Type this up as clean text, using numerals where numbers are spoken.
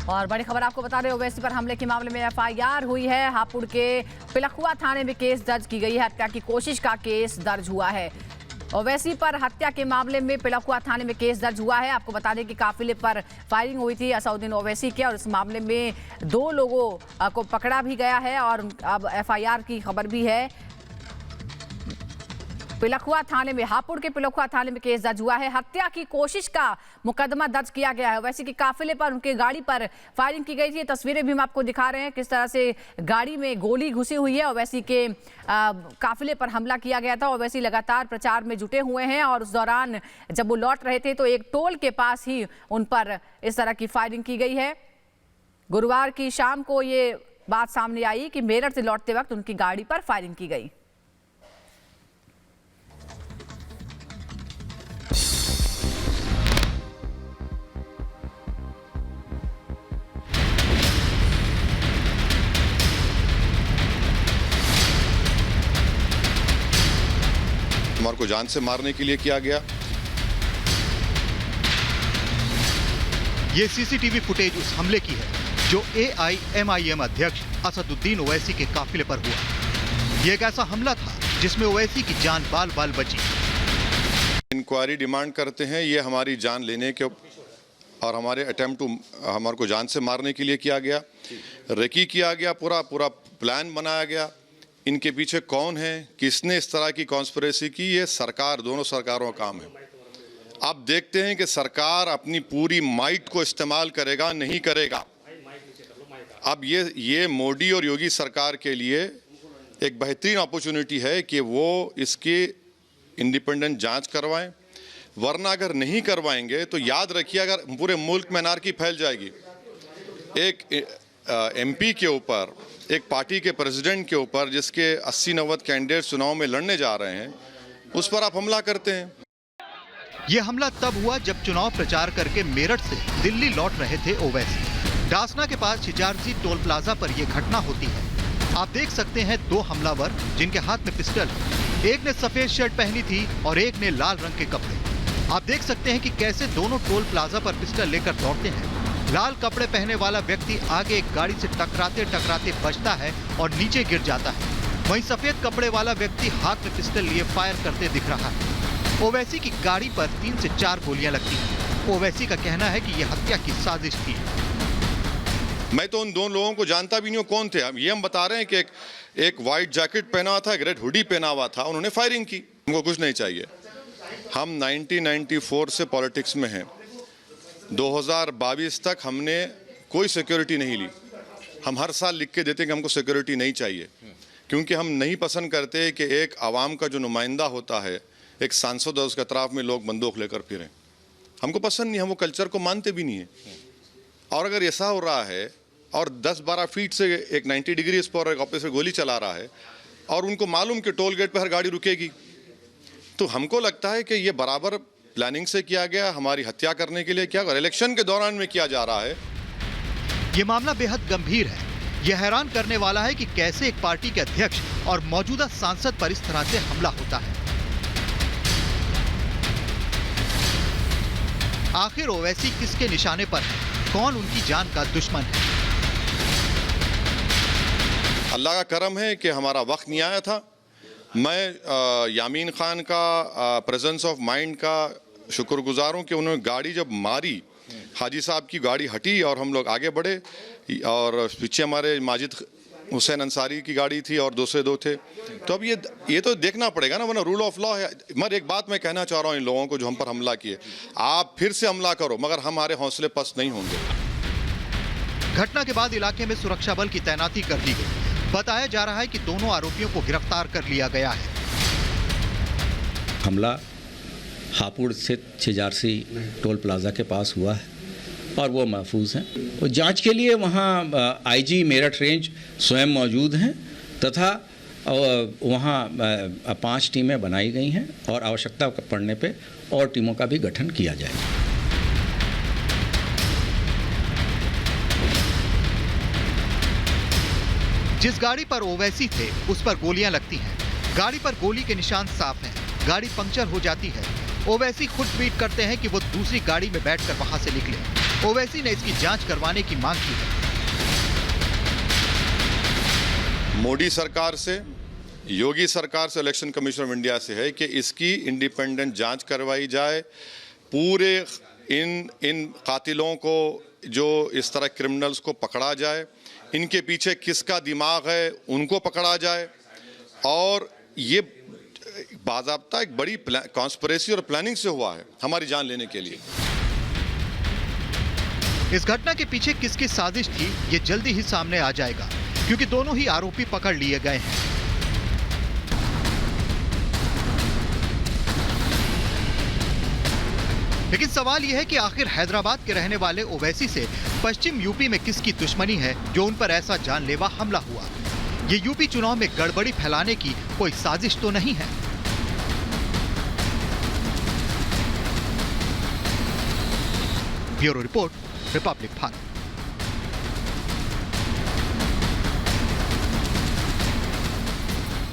और बड़ी खबर आपको बता रहे ओवैसी पर हमले के मामले में एफआईआर हुई है। हापुड़ के पिलखुआ थाने में केस दर्ज की गई है। हत्या की कोशिश का केस दर्ज हुआ है। ओवैसी पर हत्या के मामले में पिलखुआ थाने में केस दर्ज हुआ है। आपको बता दें कि काफिले पर फायरिंग हुई थी असदुद्दीन ओवैसी के, और इस मामले में 2 लोगों को पकड़ा भी गया है और अब एफआईआर की खबर भी है। पिलखुआ थाने में, हापुड़ के पिलखुआ थाने में केस दर्ज हुआ है। हत्या की कोशिश का मुकदमा दर्ज किया गया है। ओवैसी के काफिले पर, उनके गाड़ी पर फायरिंग की गई थी। तस्वीरें भी हम आपको दिखा रहे हैं किस तरह से गाड़ी में गोली घुसी हुई है। ओवैसी के काफिले पर हमला किया गया था। ओवैसी लगातार प्रचार में जुटे हुए हैं और उस दौरान जब वो लौट रहे थे तो एक टोल के पास ही उन पर इस तरह की फायरिंग की गई है। गुरुवार की शाम को ये बात सामने आई कि मेरठ से लौटते वक्त उनकी गाड़ी पर फायरिंग की गई। हमारे को जान से मारने के लिए किया गया। ये सीसीटीवी फुटेज उस हमले की है जो AIMIM अध्यक्ष असदुद्दीन ओवैसी के काफिले पर हुआ। ये एक ऐसा हमला था जिसमें ओवैसी की जान बाल बाल बची। इंक्वायरी डिमांड करते हैं। ये हमारी जान लेने के और हमारे अटेम्प्ट टू हमारे को जान से मारने के लिए किया गया। रेकी किया गया, पूरा प्लान बनाया गया। इनके पीछे कौन है, किसने इस तरह की कॉन्स्पिरेसी की, ये सरकार, दोनों सरकारों का काम है। अब देखते हैं कि सरकार अपनी पूरी माइट को इस्तेमाल करेगा नहीं करेगा। अब ये मोदी और योगी सरकार के लिए एक बेहतरीन अपॉर्चुनिटी है कि वो इसकी इंडिपेंडेंट जांच करवाएं, वरना अगर नहीं करवाएंगे तो याद रखिए अगर पूरे मुल्क में अनार्की फैल जाएगी। एक MP के ऊपर, एक पार्टी के प्रेसिडेंट के ऊपर जिसके 80-90 कैंडिडेट चुनाव में लड़ने जा रहे हैं, उस पर आप हमला करते हैं। यह हमला तब हुआ जब चुनाव प्रचार करके मेरठ से दिल्ली लौट रहे थे ओवैसी। डासना के पास छिजारसी टोल प्लाजा पर यह घटना होती है। आप देख सकते हैं 2 हमलावर जिनके हाथ में पिस्टल, एक ने सफेद शर्ट पहनी थी और एक ने लाल रंग के कपड़े। आप देख सकते हैं कि कैसे दोनों टोल प्लाजा पर पिस्टल लेकर दौड़ते हैं। लाल कपड़े पहने वाला व्यक्ति आगे एक गाड़ी से टकराते टकराते बचता है और नीचे गिर जाता है। वहीं सफेद कपड़े वाला व्यक्ति हाथ में पिस्टल लिए फायर करते दिख रहा है। ओवैसी की गाड़ी पर 3 से 4 गोलियां लगती हैं। ओवैसी का कहना है कि यह हत्या की साजिश थी। मैं तो उन 2 लोगों को जानता भी नहीं हूं कौन थे। ये हम बता रहे हैं कि एक व्हाइट जैकेट पहना हुआ था, एक रेड हुडी पहना हुआ था, उन्होंने फायरिंग की। उनको कुछ नहीं चाहिए। हम 1994 से पॉलिटिक्स में हैं। 2022 तक हमने कोई सिक्योरिटी नहीं ली। हम हर साल लिख के देते हैं कि हमको सिक्योरिटी नहीं चाहिए, क्योंकि हम नहीं पसंद करते कि एक आवाम का जो नुमाइंदा होता है, एक सांसद है, उसके अतराफ में लोग बंदूक लेकर फिरें। हमको पसंद नहीं, हम वो कल्चर को मानते भी नहीं है। और अगर ऐसा हो रहा है और 10-12 फीट से एक 90 डिग्री इस पर एक ऑफिसर गोली चला रहा है और उनको मालूम कि टोल गेट पर हर गाड़ी रुकेगी, तो हमको लगता है कि ये बराबर प्लानिंग से किया गया, हमारी हत्या करने के लिए किया, और इलेक्शन के दौरान में किया जा रहा है। ये मामला बेहद गंभीर है। यह हैरान करने वाला है कि कैसे एक पार्टी के अध्यक्ष और मौजूदा सांसद पर इस तरह से हमला होता है। आखिर ओवैसी किसके निशाने पर है? कौन उनकी जान का दुश्मन है? अल्लाह का करम है कि हमारा वक्त नहीं आया था। मैं यामीन खान का प्रेजेंस ऑफ माइंड का शुक्रगुजार हूं कि उन्होंने गाड़ी जब मारी, हाजी साहब की गाड़ी हटी और हम लोग आगे बढ़े, और पीछे हमारे माजिद हुसैन अंसारी की गाड़ी थी और 2 से 2 थे। तो अब ये तो देखना पड़ेगा ना, वरना रूल ऑफ लॉ है। मगर एक बात मैं कहना चाह रहा हूँ इन लोगों को जो हम पर हमला किए, आप फिर से हमला करो, मगर हमारे हौसले पस्त नहीं होंगे। घटना के बाद इलाके में सुरक्षा बल की तैनाती कर दी गई। बताया जा रहा है कि दोनों आरोपियों को गिरफ्तार कर लिया गया है। हमला हापुड़ स्थित छिजारसी टोल प्लाजा के पास हुआ है और वो महफूज हैं। और जांच के लिए वहाँ IG मेरठ रेंज स्वयं मौजूद हैं तथा वहाँ 5 टीमें बनाई गई हैं और आवश्यकता पड़ने पे और टीमों का भी गठन किया जाएगा। जिस गाड़ी पर ओवैसी थे उस पर गोलियां लगती हैं। गाड़ी पर गोली के निशान साफ हैं। गाड़ी पंक्चर हो जाती है। ओवैसी खुद ट्वीट करते हैं कि वो दूसरी गाड़ी में बैठकर वहां से निकले। ओवैसी ने इसकी जांच करवाने की मांग की है। मोदी सरकार से, योगी सरकार से, इलेक्शन कमीशन ऑफ इंडिया से है कि इसकी इंडिपेंडेंट जांच करवाई जाए। पूरे इन कातिलों को, जो इस तरह क्रिमिनल्स को पकड़ा जाए, इनके पीछे किसका दिमाग है उनको पकड़ा जाए, और ये बाज़ाब्ता एक बड़ी कॉन्स्पिरेसी और प्लानिंग से हुआ है हमारी जान लेने के लिए। इस घटना के पीछे किसकी साजिश थी ये जल्दी ही सामने आ जाएगा, क्योंकि दोनों ही आरोपी पकड़ लिए गए हैं। लेकिन सवाल यह है कि आखिर हैदराबाद के रहने वाले ओवैसी से पश्चिम यूपी में किसकी दुश्मनी है जो उन पर ऐसा जानलेवा हमला हुआ। ये यूपी चुनाव में गड़बड़ी फैलाने की कोई साजिश तो नहीं है। Bureau report, Republic Bharat.